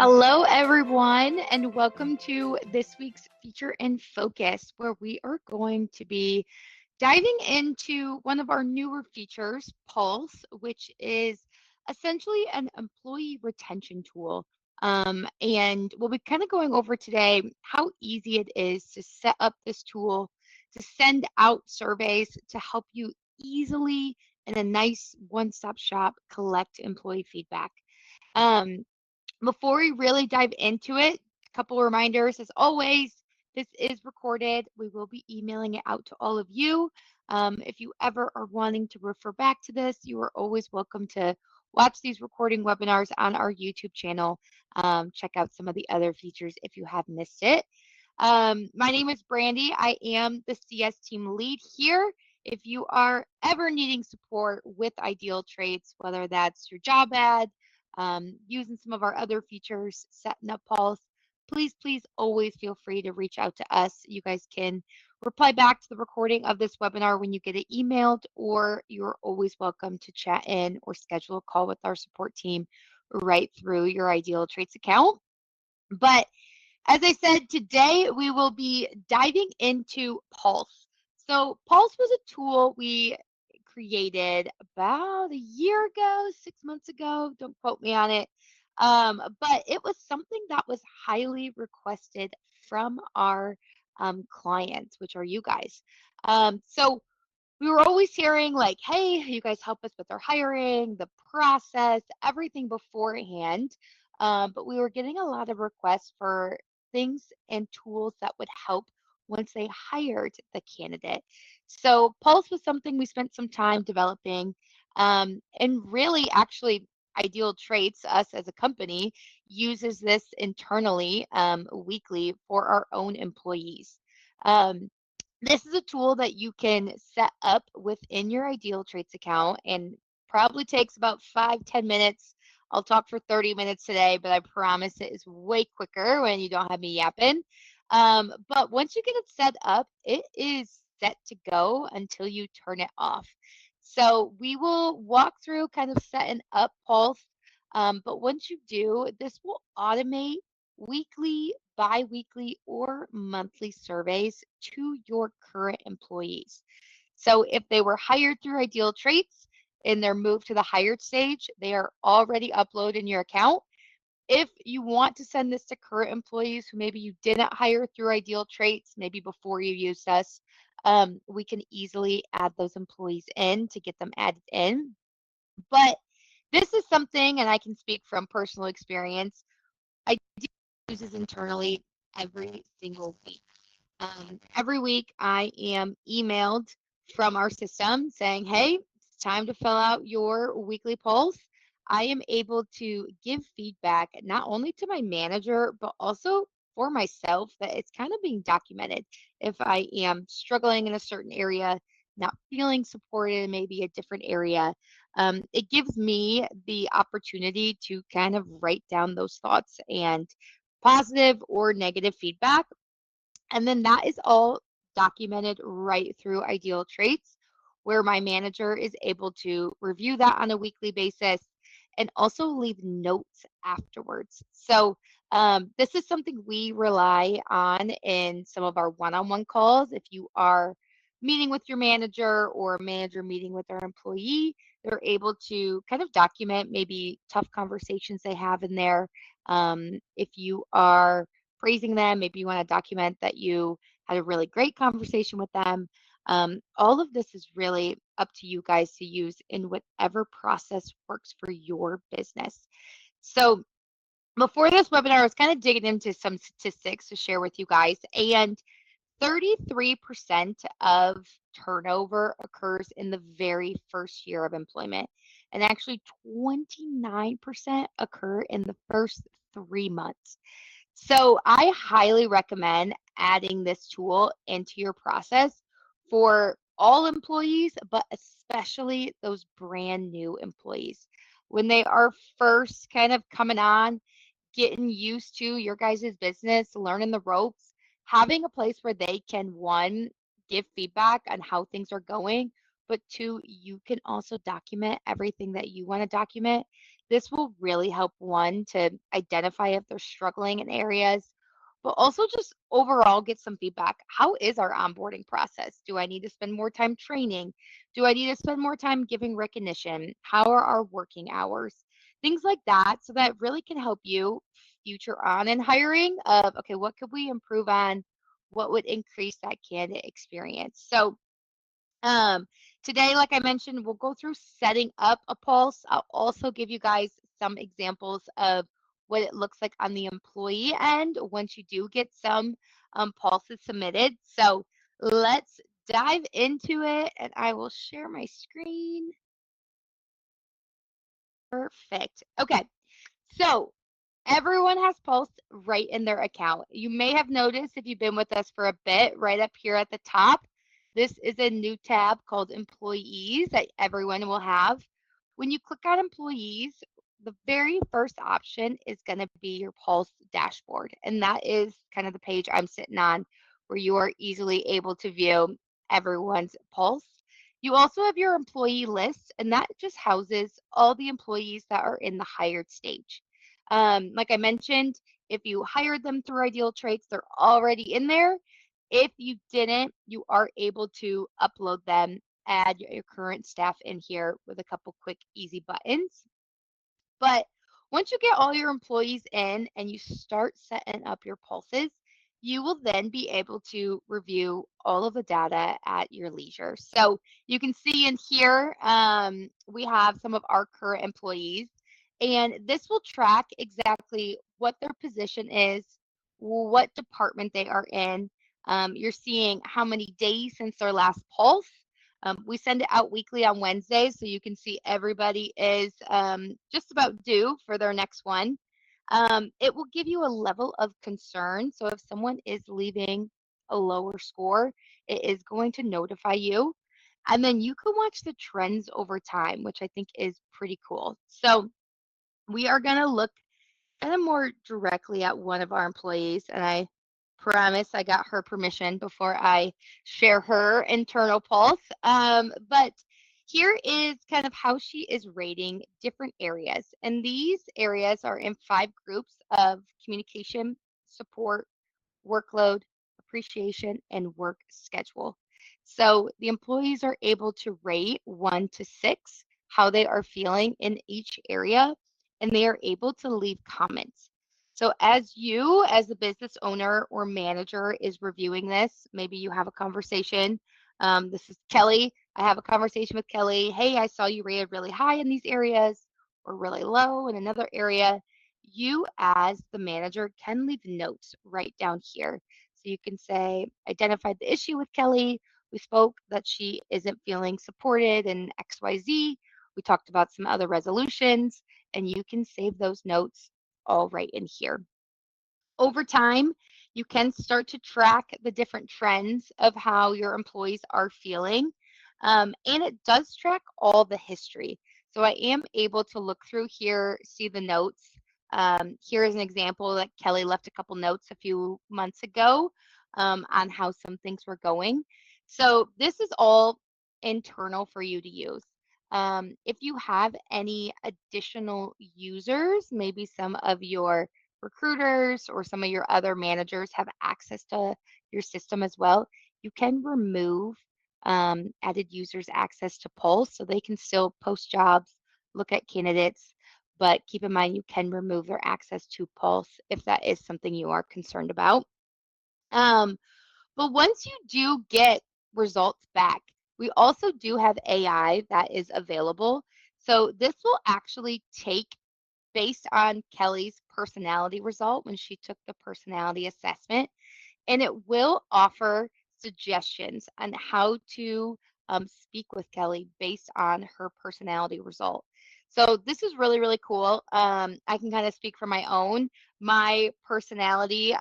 Hello, everyone, and welcome to this week's Feature in Focus, where we are going to be diving into one of our newer features, Pulse, which is essentially an employee retention tool. And we'll be kind of going over today how easy it is to set up this tool, to send out surveys to help you easily, in a nice one-stop shop, collect employee feedback. Um, Before we really dive into it, a couple reminders as always. This is recorded. We will be emailing it out to all of you. If you ever are wanting to refer back to this, you are always welcome to watch these recording webinars on our YouTube channel. Check out some of the other features if you have missed it. My name is Brandy. I am the CS team lead here. If you are ever needing support with ideal traits, whether that's your job ad, using some of our other features, setting up Pulse, please always feel free to reach out to us. You guys can reply back to the recording of this webinar when you get it emailed, or you're always welcome to chat in or schedule a call with our support team right through your Ideal Traits account. But as I said, today we will be diving into Pulse. So Pulse was a tool we created about a year ago, 6 months ago. Don't quote me on it. But it was something that was highly requested from our clients, which are you guys. So we were always hearing like, hey, you guys help us with our hiring, the process, everything beforehand. But we were getting a lot of requests for things and tools that would help once they hired the candidate. So Pulse was something we spent some time developing, and really actually Ideal Traits, us as a company, uses this internally weekly for our own employees. Um, this is a tool that you can set up within your Ideal Traits account and probably takes about 5-10 minutes. I'll talk for 30 minutes today, but I promise it is way quicker when you don't have me yapping. But once you get it set up, it is set to go until you turn it off. So we will walk through kind of setting up Pulse. But once you do, this will automate weekly, bi-weekly, or monthly surveys to your current employees. So if they were hired through Ideal Traits and they're moved to the hired stage, they are already uploaded in your account. If you want to send this to current employees who maybe you didn't hire through Ideal Traits, maybe before you used us, we can easily add those employees in to get them added in. But this is something, and I can speak from personal experience, I uses internally every single week. Every week, I am emailed from our system saying, hey, it's time to fill out your weekly pulse. I am able to give feedback not only to my manager, but also for myself that it's kind of being documented. If I am struggling in a certain area, not feeling supported in maybe a different area, it gives me the opportunity to kind of write down those thoughts and positive or negative feedback, and then that is all documented right through Ideal Traits, where my manager is able to review that on a weekly basis and also leave notes afterwards. So this is something we rely on in some of our one-on-one calls. If you are meeting with your manager or a manager meeting with their employee, they're able to kind of document maybe tough conversations they have in there. If you are praising them, maybe you want to document that you had a really great conversation with them. All of this is really up to you guys to use in whatever process works for your business. So before this webinar, I was kind of digging into some statistics to share with you guys, and 33% of turnover occurs in the very first year of employment, and actually 29% occur in the first 3 months. So I highly recommend adding this tool into your process for all employees, but especially those brand new employees. When they are first kind of coming on, getting used to your guys' business, learning the ropes, having a place where they can, one, give feedback on how things are going, but two, you can also document everything that you want to document. This will really help one to identify if they're struggling in areas, but also just overall get some feedback. How is our onboarding process? Do I need to spend more time training? Do I need to spend more time giving recognition? How are our working hours? Things like that. So that really can help you future on in hiring of, okay, what could we improve on? What would increase that candidate experience? So um, today, like I mentioned, we'll go through setting up a pulse. I'll also give you guys some examples of what it looks like on the employee end once you do get some pulses submitted. So let's dive into it, and I will share my screen. Perfect. Okay. So everyone has Pulse right in their account. You may have noticed if you've been with us for a bit, right up here at the top, this is a new tab called Employees that everyone will have. When you click on Employees, the very first option is going to be your Pulse dashboard. And that is kind of the page I'm sitting on where you are easily able to view everyone's Pulse. You also have your employee list, and that just houses all the employees that are in the hired stage. Like I mentioned, if you hired them through Ideal Traits, they're already in there. If you didn't, you are able to upload them, add your current staff in here with a couple quick, easy buttons. But once you get all your employees in and you start setting up your pulses, you will then be able to review all of the data at your leisure. So you can see in here, we have some of our current employees, and this will track exactly what their position is, what department they are in. You're seeing how many days since their last pulse. We send it out weekly on Wednesdays, so you can see everybody is just about due for their next one. It will give you a level of concern. So if someone is leaving a lower score, it is going to notify you. And then you can watch the trends over time, which I think is pretty cool. So we are going to look kind of more directly at one of our employees, and I promise I got her permission before I share her internal pulse. But here is kind of how she is rating different areas. And these areas are in 5 groups of communication, support, workload, appreciation, and work schedule. So the employees are able to rate 1 to 6 how they are feeling in each area, and they are able to leave comments. So as you, as the business owner or manager, is reviewing this, maybe you have a conversation. This is Kelly. I have a conversation with Kelly. Hey, I saw you rated really high in these areas or really low in another area. You, as the manager, can leave notes right down here. So you can say, identified the issue with Kelly. We spoke that she isn't feeling supported in XYZ. We talked about some other resolutions, and you can save those notes all right in here. Over time, you can start to track the different trends of how your employees are feeling. And it does track all the history. So I am able to look through here, see the notes. Here is an example that Kelly left a couple notes a few months ago on how some things were going. So this is all internal for you to use. If you have any additional users, maybe some of your recruiters or some of your other managers have access to your system as well, you can remove added users access to Pulse so they can still post jobs, look at candidates, but keep in mind you can remove their access to Pulse if that is something you are concerned about. Um, but once you do get results back, we also do have AI that is available. So this will actually take based on Kelly's personality result when she took the personality assessment, and it will offer suggestions on how to speak with Kelly based on her personality result. So this is really, really cool. I can kind of speak for my own. My personality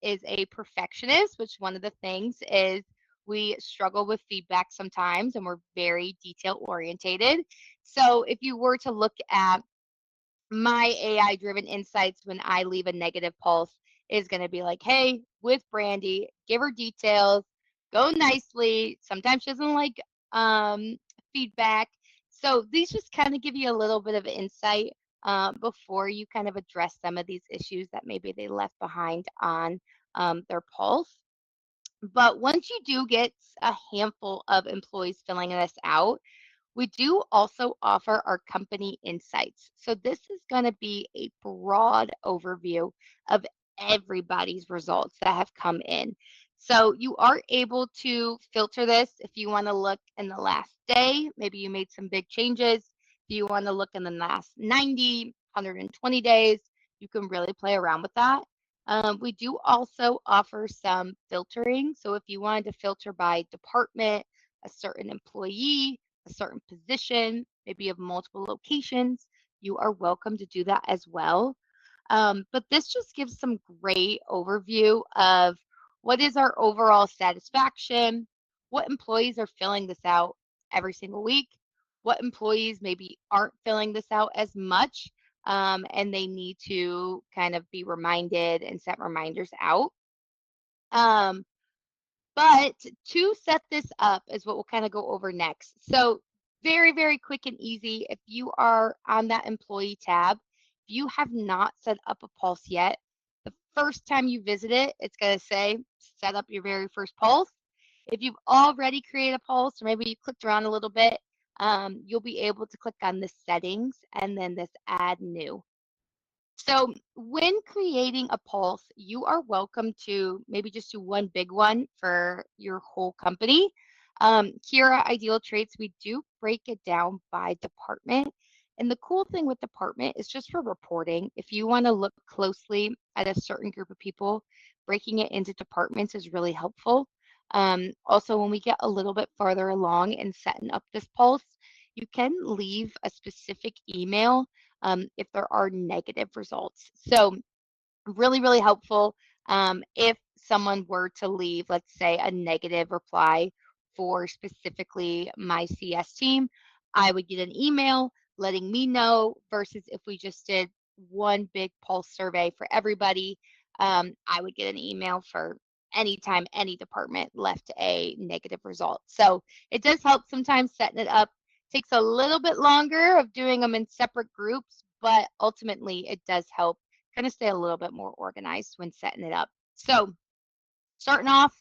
is a perfectionist, which one of the things is we struggle with feedback sometimes and we're very detail orientated. So if you were to look at my AI driven insights when I leave a negative pulse is going to be like, hey, with Brandy, give her details, go nicely. Sometimes she doesn't like um, feedback. So these just kind of give you a little bit of insight before you kind of address some of these issues that maybe they left behind on their pulse. But once you do get a handful of employees filling this out, we do also offer our company insights. So this is going to be a broad overview of everybody's results that have come in. So you are able to filter this if you want to look in the last day, maybe you made some big changes. If you want to look in the last 90, 120 days, you can really play around with that. We do also offer some filtering. So if you wanted to filter by department, a certain employee, a certain position, maybe you have multiple locations, you are welcome to do that as well. But this just gives some great overview of what is our overall satisfaction, what employees are filling this out every single week, what employees maybe aren't filling this out as much, and they need to kind of be reminded and set reminders out. Um, but to set this up is what we'll kind of go over next. So very, very quick and easy. If you are on that employee tab, if you have not set up a pulse yet, the first time you visit it, it's going to say set up your very first pulse. If you've already created a pulse, or maybe you clicked around a little bit, you'll be able to click on the settings and then this add new. So when creating a pulse, you are welcome to maybe just do one big one for your whole company. Here at Ideal Traits, we do break it down by department. And the cool thing with department is just for reporting. If you want to look closely at a certain group of people, breaking it into departments is really helpful. Also, when we get a little bit farther along in setting up this pulse, you can leave a specific email if there are negative results. So really, really helpful if someone were to leave, let's say, a negative reply for specifically my CS team, I would get an email letting me know versus if we just did one big pulse survey for everybody, I would get an email for anytime any department left a negative result. So it does help sometimes setting it up. Takes a little bit longer of doing them in separate groups, but ultimately it does help kind of stay a little bit more organized when setting it up. So starting off,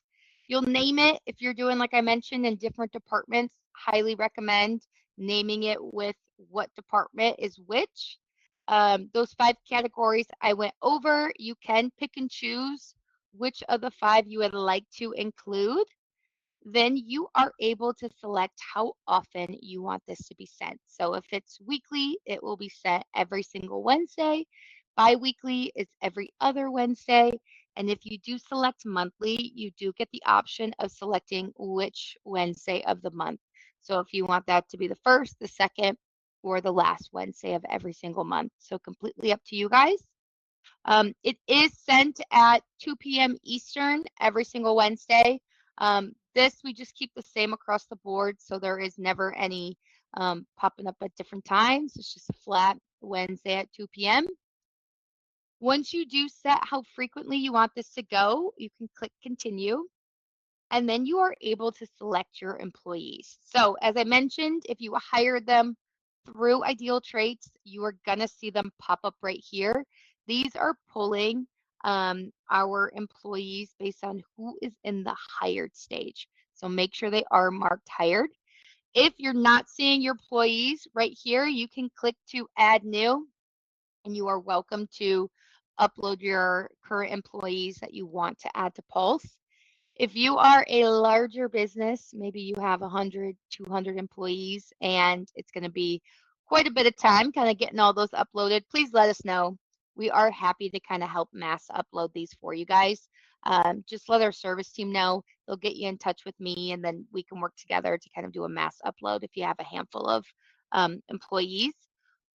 you'll name it if you're doing, like I mentioned, in different departments. Highly recommend naming it with what department is which. Those 5 categories I went over, you can pick and choose which of the 5 you would like to include. Then you are able to select how often you want this to be sent. So if it's weekly, it will be sent every single Wednesday. Bi-weekly is every other Wednesday. And if you do select monthly, you do get the option of selecting which Wednesday of the month. So if you want that to be the first, the second, or the last Wednesday of every single month. So completely up to you guys. It is sent at 2 p.m. Eastern every single Wednesday. This we just keep the same across the board, so there is never any popping up at different times. It's just a flat Wednesday at 2 p.m. Once you do set how frequently you want this to go, you can click continue, and then you are able to select your employees. So as I mentioned, if you hired them through Ideal Traits, you are going to see them pop up right here. These are pulling our employees based on who is in the hired stage. So make sure they are marked hired. If you're not seeing your employees right here, you can click to add new, and you are welcome to upload your current employees that you want to add to Pulse. If you are a larger business, maybe you have 100, 200 employees, and it's going to be quite a bit of time kind of getting all those uploaded, please let us know. We are happy to kind of help mass upload these for you guys. Just let our service team know. They'll get you in touch with me, and then we can work together to kind of do a mass upload if you have a handful of employees.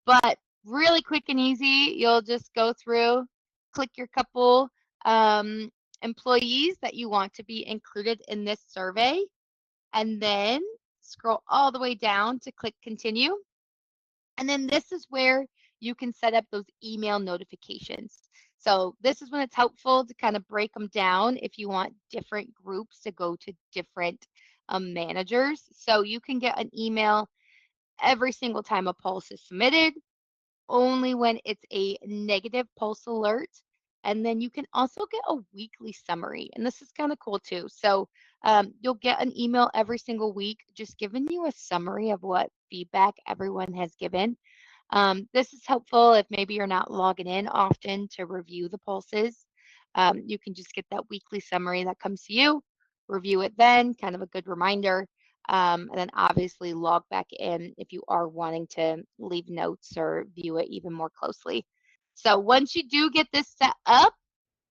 But really quick and easy, you'll just go through, click your couple employees that you want to be included in this survey, and then scroll all the way down to click continue. And then this is where you can set up those email notifications. So this is when it's helpful to kind of break them down if you want different groups to go to different managers. So you can get an email every single time a pulse is submitted. only when it's a negative pulse alert. And then you can also get a weekly summary. And this is kind of cool too. So you'll get an email every single week just giving you a summary of what feedback everyone has given. This is helpful if maybe you're not logging in often to review the pulses. You can just get that weekly summary that comes to you, review it then, kind of a good reminder, and then obviously log back in if you are wanting to leave notes or view it even more closely. So once you do get this set up,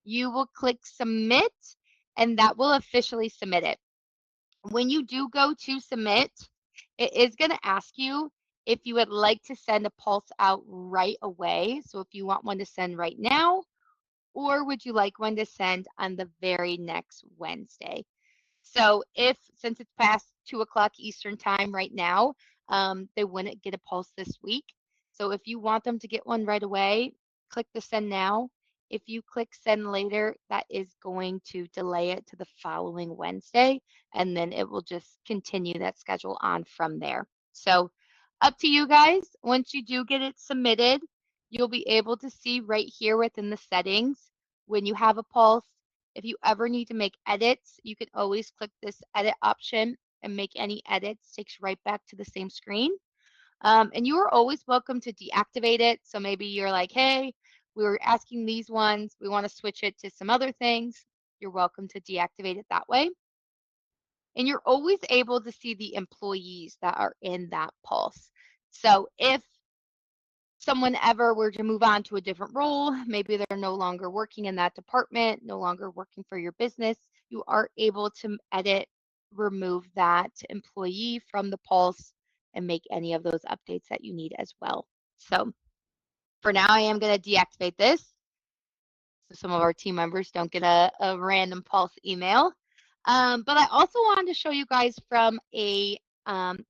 you will click submit and that will officially submit it. When you do go to submit, it is going to ask you if you would like to send a pulse out right away. So if you want one to send right now, or would you like one to send on the very next Wednesday? So if, since it's past 2 o'clock Eastern time right now, they wouldn't get a pulse this week. So if you want them to get one right away, click the send now. If you click send later, that is going to delay it to the following Wednesday, and then it will just continue that schedule on from there. So up to you guys. Once you do get it submitted, you'll be able to see right here within the settings when you have a pulse. If you ever need to make edits, you can always click this edit option and make any edits. Takes you right back to the same screen. And you are always welcome to deactivate it. So maybe you're like, hey, we were asking these ones. We want to switch it to some other things. You're welcome to deactivate it that way. And you're always able to see the employees that are in that pulse. So if someone ever were to move on to a different role, maybe they're no longer working in that department, no longer working for your business, you are able to edit, remove that employee from the pulse and make any of those updates that you need as well. So for now, I am going to deactivate this so some of our team members don't get a random pulse email. But I also wanted to show you guys from a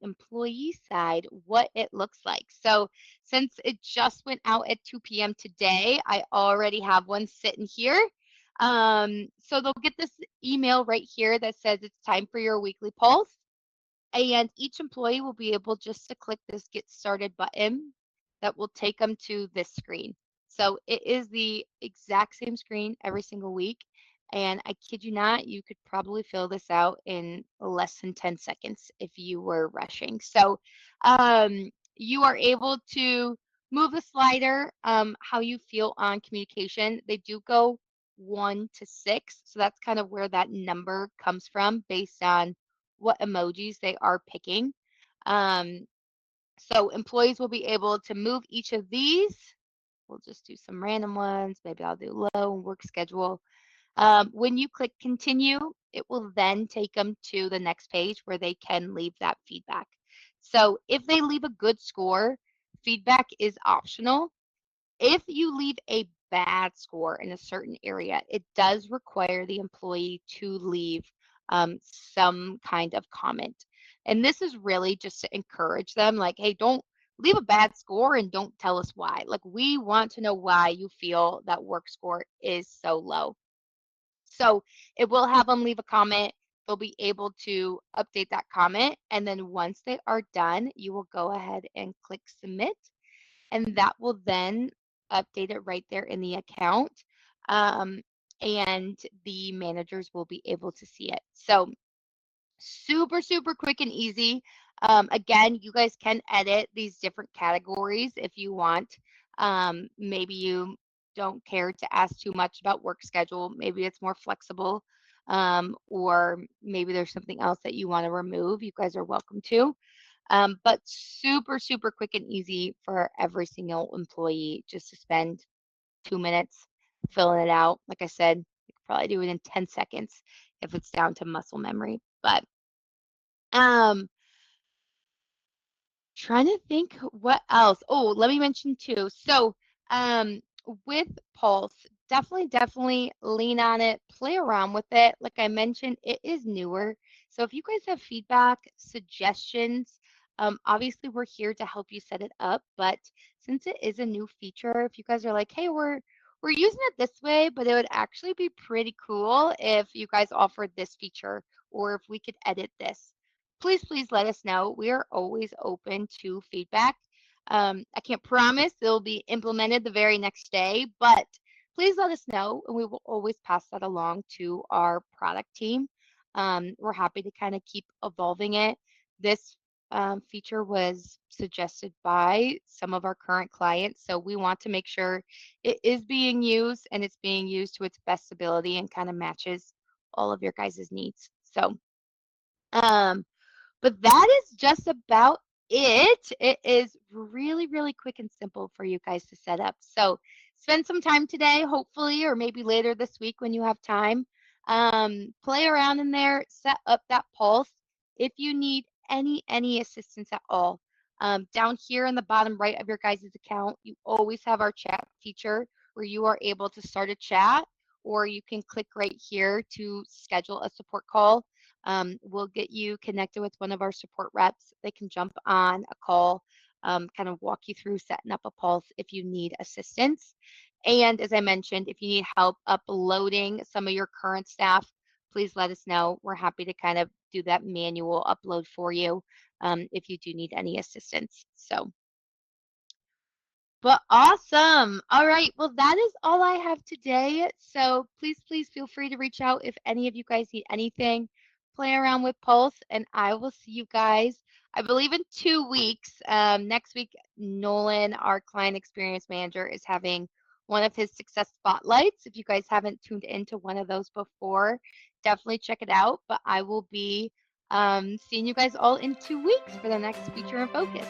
employee side what it looks like. So since it just went out at 2 p.m. today, I already have one sitting here. So they'll get this email right here that says it's time for your weekly pulse. And each employee will be able just to click this get started button that will take them to this screen. So it is the exact same screen every single week. And I kid you not, you could probably fill this out in less than 10 seconds if you were rushing. So you are able to move the slider how you feel on communication. They do go 1 to 6. So that's kind of where that number comes from based on what emojis they are picking. Um, so employees will be able to move each of these. We'll just do some random ones. Maybe I'll do low work schedule. When you click continue, it will then take them to the next page where they can leave that feedback. So if they leave a good score, feedback is optional. If you leave a bad score in a certain area, it does require the employee to leave some kind of comment. And this is really just to encourage them like, hey, don't leave a bad score and don't tell us why. Like, we want to know why you feel that work score is so low. So it will have them leave a comment. They'll be able to update that comment. And then once they are done, you will go ahead and click submit and that will then update it right there in the account. Um, and the managers will be able to see it. So super, super quick and easy. Again, you guys can edit these different categories if you want. Maybe you don't care to ask too much about work schedule. Maybe it's more flexible. Or maybe there's something else that you want to remove. You guys are welcome to. But super, super quick and easy for every single employee just to spend 2 minutes filling it out. Like I said, you could probably do it in 10 seconds if it's down to muscle memory. But um, trying to think what else. Oh, let me mention too. So, um, with Pulse, definitely lean on it, play around with it. Like I mentioned, it is newer. So if you guys have feedback, suggestions, obviously we're here to help you set it up. But since it is a new feature, if you guys are like, hey, we're using it this way, but it would actually be pretty cool if you guys offered this feature or if we could edit this please let us know. We are always open to feedback. I can't promise it'll be implemented the very next day, but please let us know, and we will always pass that along to our product team. We're happy to kind of keep evolving it. This feature was suggested by some of our current clients, so we want to make sure it is being used and it's being used to its best ability and kind of matches all of your guys' needs. So, um, but that is just about it. It is really, really quick and simple for you guys to set up. So spend some time today, hopefully, or maybe later this week when you have time. Play around in there, set up that pulse. If you need any assistance at all, down here in the bottom right of your guys' account, you always have our chat feature where you are able to start a chat, or you can click right here to schedule a support call. We'll get you connected with one of our support reps. They can jump on a call, kind of walk you through setting up a pulse if you need assistance. And as I mentioned, if you need help uploading some of your current staff, please let us know. We're happy to kind of do that manual upload for you if you do need any assistance. So. But awesome. All right. Well, that is all I have today. So please feel free to reach out if any of you guys need anything. Play around with Pulse, and I will see you guys, I believe, in 2 weeks. Next week, Nolan, our client experience manager, is having one of his success spotlights. If you guys haven't tuned into one of those before, definitely check it out. But I will be seeing you guys all in 2 weeks for the next feature and focus.